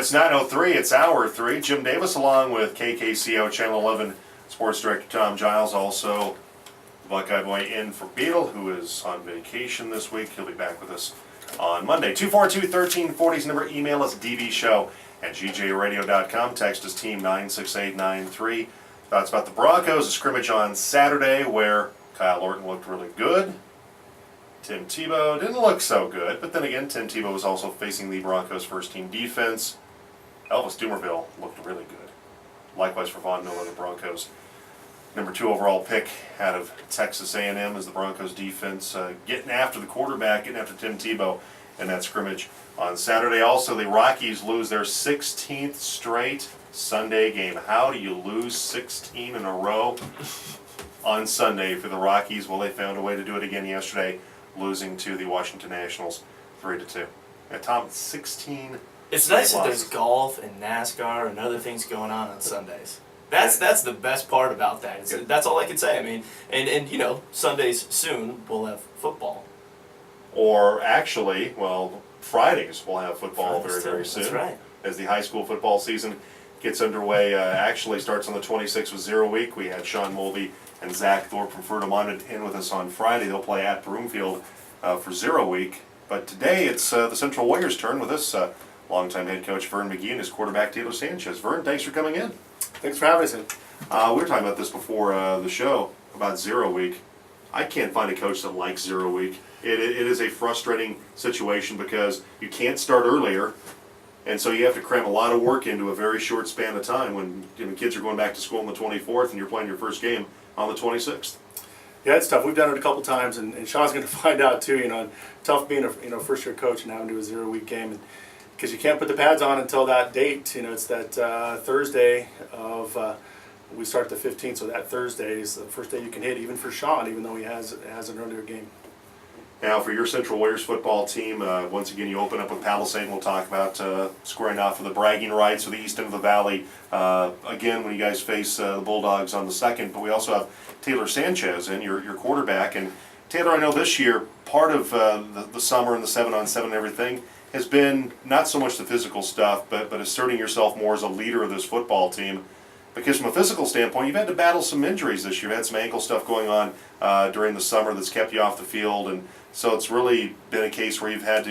It's 9:03. It's hour 3. Jim Davis along with KKCO Channel 11 Sports Director Tom Giles. Also, Buckeye Boy in for Beetle, who is on vacation this week. He'll be back with us on Monday. 242-1340 is the number. Email us dvshow@gjradio.com. Text us team 96893. Thoughts about the Broncos. A scrimmage on Saturday where Kyle Orton looked really good. Tim Tebow didn't look so good, but then again, Tim Tebow was also facing the Broncos' first-team defense. Elvis Dumervil looked really good. Likewise for Von Miller, the Broncos' number 2 overall pick out of Texas A&M as the Broncos' defense getting after the quarterback, getting after Tim Tebow in that scrimmage on Saturday. Also, the Rockies lose their 16th straight Sunday game. How do you lose 16 in a row on Sunday for the Rockies? Well, they found a way to do it again yesterday, losing to the Washington Nationals 3-2. Yeah, Tom, 16. It's nice that there's golf and NASCAR and other things going on Sundays. That's the best part about that. That's all I can say. I mean, and you know, Sundays soon we'll have football. Or actually, well, Fridays we'll have football very soon. That's right. As the high school football season gets underway, actually starts on the 26th with 0 week. We had Sean Mulvey and Zach Thorpe from Fertamont in with us on Friday. They'll play at Broomfield for 0 week. But today it's the Central Warriors' turn with us. Longtime head coach Vern McGee and his quarterback Taylor Sanchez. Vern, thanks for coming in. Thanks for having us in. We were talking about this before the show, about 0 week. I can't find a coach that likes 0 week. It is a frustrating situation because you can't start earlier, and so you have to cram a lot of work into a very short span of time when kids are going back to school on the 24th and you're playing your first game on the 26th. Yeah, it's tough. We've done it a couple times, and Sean's going to find out too. You know, tough being a first-year coach and having to do a 0 week game, because you can't put the pads on until that date. You know, it's that Thursday of we start the 15th, so that Thursday is the first day you can hit, even for Sean, even though he has an earlier game. Now, for your Central Warriors football team, once again, you open up with Palisade, and we'll talk about squaring off for the bragging rights for the east end of the valley. Again, when you guys face the Bulldogs on the 2nd, but we also have Taylor Sanchez and your quarterback. And Taylor, I know this year, part of the summer and the 7-on-7 and everything has been not so much the physical stuff, but asserting yourself more as a leader of this football team. Because from a physical standpoint, you've had to battle some injuries this year. You've had some ankle stuff going on during the summer that's kept you off the field, and so it's really been a case where you've had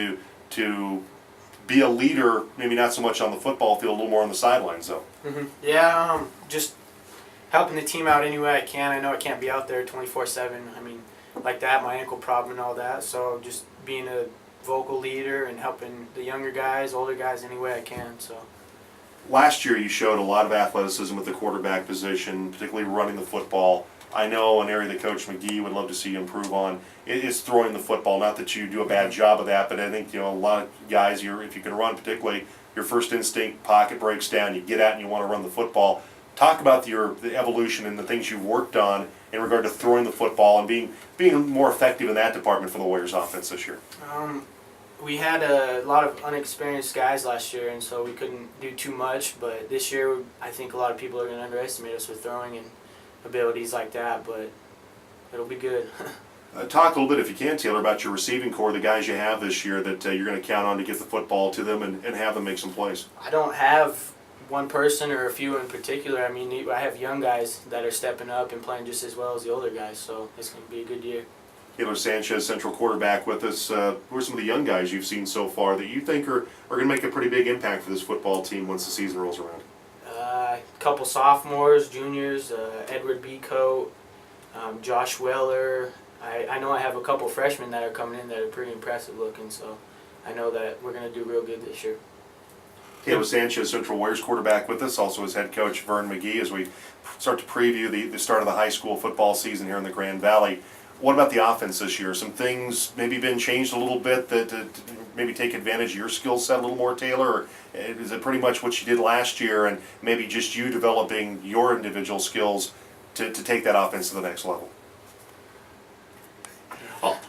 to be a leader, maybe not so much on the football field, a little more on the sidelines, though. Mm-hmm. Yeah, just helping the team out any way I can. I know I can't be out there 24/7. I mean, like that, my ankle problem and all that. So just being a vocal leader and helping the younger guys, older guys, any way I can. So. Last year, you showed a lot of athleticism at the quarterback position, particularly running the football. I know an area that Coach McGee would love to see you improve on is throwing the football. Not that you do a bad job of that, but I think a lot of guys, if you can run, particularly your first instinct, pocket breaks down, you get out and you want to run the football. Talk about the evolution and the things you worked on in regard to throwing the football and being more effective in that department for the Warriors offense this year. We had a lot of unexperienced guys last year, and so we couldn't do too much. But this year, I think a lot of people are going to underestimate us with throwing and abilities like that, but it'll be good. Talk a little bit, if you can, Taylor, about your receiving core, the guys you have this year that you're going to count on to get the football to them and have them make some plays. I don't have one person or a few in particular. I mean, I have young guys that are stepping up and playing just as well as the older guys, so it's going to be a good year. Taylor Sanchez, Central quarterback with us. Who are some of the young guys you've seen so far that you think are going to make a pretty big impact for this football team once the season rolls around? A couple sophomores, juniors, Edward B. Coate, Josh Weller. I know I have a couple freshmen that are coming in that are pretty impressive looking, so I know that we're going to do real good this year. Taylor Sanchez, Central Warriors quarterback with us, also as head coach Vern McGee, as we start to preview the start of the high school football season here in the Grand Valley. What about the offense this year? Some things maybe been changed a little bit that maybe take advantage of your skill set a little more, Taylor? Or is it pretty much what you did last year and maybe just you developing your individual skills to take that offense to the next level?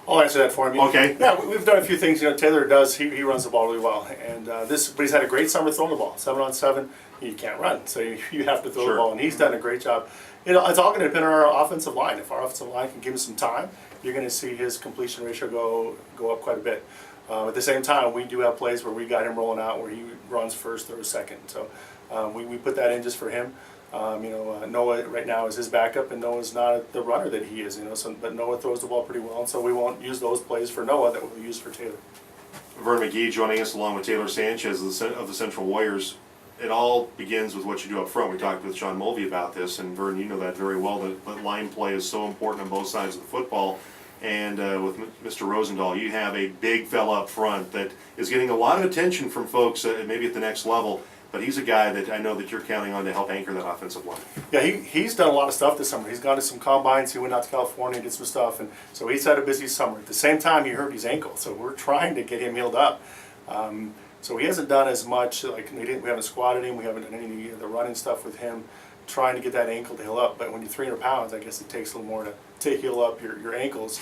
I'll answer that for him. Okay. Yeah, we've done a few things. Taylor does. He runs the ball really well, and but he's had a great summer throwing the ball. 7-on-7, you can't run, so you have to throw the ball, and he's done a great job. It's all going to depend on our offensive line. If our offensive line can give him some time, you're going to see his completion ratio go up quite a bit. At the same time, we do have plays where we got him rolling out where he runs first or second. So we put that in just for him. Noah right now is his backup, and Noah's not the runner that he is. But Noah throws the ball pretty well, and so we won't use those plays for Noah that we'll use for Taylor. Vern McGee joining us along with Taylor Sanchez of the Central Warriors. It all begins with what you do up front. We talked with Sean Mulvey about this, and Vern, you know that very well, that line play is so important on both sides of the football. And with Mr. Rosendahl, you have a big fella up front that is getting a lot of attention from folks maybe at the next level, but he's a guy that I know that you're counting on to help anchor that offensive line. Yeah, he's done a lot of stuff this summer. He's gone to some combines. He went out to California, did some stuff, and so he's had a busy summer. At the same time, he hurt his ankle, so we're trying to get him healed up. So he hasn't done as much. Like we haven't squatted him. We haven't done any of the running stuff with him, trying to get that ankle to heal up. But when you're 300 pounds, I guess it takes a little more to heal up your ankles.